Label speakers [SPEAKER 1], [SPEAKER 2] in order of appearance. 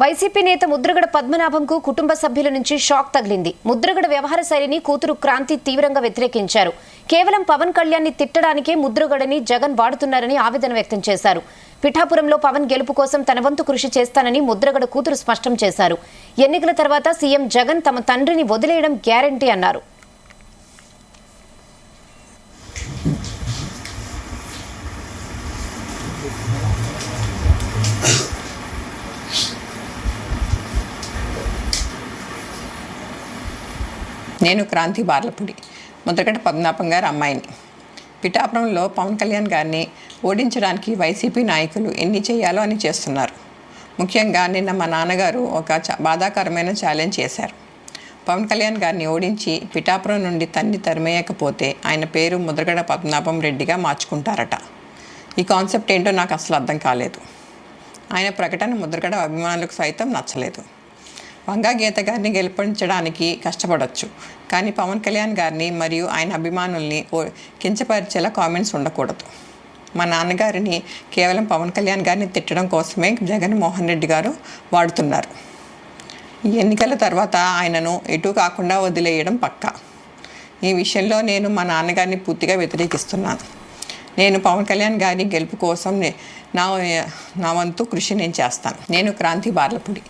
[SPEAKER 1] YCP నేత ముద్రగడ పద్మనాభంకు కుటుంబ సభ్యుల నుంచి షాక్ తగిలింది. ముద్రగడ వ్యవహార శైలిని కూతురు క్రాంతి తీవ్రంగా వ్యతిరేకించారు. కేవలం పవన్ కళ్యాణ్ ని తిట్టడానికే ముద్రగడని జగన్ వాడుతున్నారని ఆవేదన వ్యక్తం చేశారు. పిఠాపురంలో పవన్ గెలుపు కోసం తన వంతు కృషి చేస్తానని ముద్రగడ కూతురు స్పష్టం చేశారు. ఎన్నికల తర్వాత సీఎం జగన్ తమ తండ్రిని వదిలేయడం గ్యారంటీ అన్నారు.
[SPEAKER 2] నేను క్రాంతి బార్లపూడి ముద్రగడ పద్మనాభం గారి అమ్మాయిని. పిఠాపురంలో పవన్ కళ్యాణ్ గారిని ఓడించడానికి వైసీపీ నాయకులు ఎన్ని చేయాలో అని చేస్తున్నారు. ముఖ్యంగా నిన్న మా నాన్నగారు ఒక బాధాకరమైన ఛాలెంజ్ చేశారు. పవన్ కళ్యాణ్ గారిని ఓడించి పిఠాపురం నుండి తరిమేయకపోతే ఆయన పేరు ముద్రగడ పద్మనాభం రెడ్డిగా మార్చుకుంటారట. ఈ కాన్సెప్ట్ ఏంటో నాకు అసలు అర్థం కాలేదు. ఆయన ప్రకటన ముద్రగడ అభిమానులకు సైతం నచ్చలేదు. వంగా గీత గారిని గెలిపించడానికి కష్టపడవచ్చు, కానీ పవన్ కళ్యాణ్ గారిని మరియు ఆయన అభిమానుల్ని కించపరిచేలా కామెంట్స్ ఉండకూడదు. మా నాన్నగారిని కేవలం పవన్ కళ్యాణ్ గారిని తిట్టడం కోసమే జగన్మోహన్ రెడ్డి గారు వాడుతున్నారు. ఈ ఎన్నికల తర్వాత ఆయనను ఎటు కాకుండా వదిలేయడం పక్కా. ఈ విషయంలో నేను మా నాన్నగారిని పూర్తిగా వ్యతిరేకిస్తున్నాను. నేను పవన్ కళ్యాణ్ గారి గెలుపు కోసం నా వంతు కృషి నేను చేస్తాను. నేను క్రాంతి బార్లపూడి.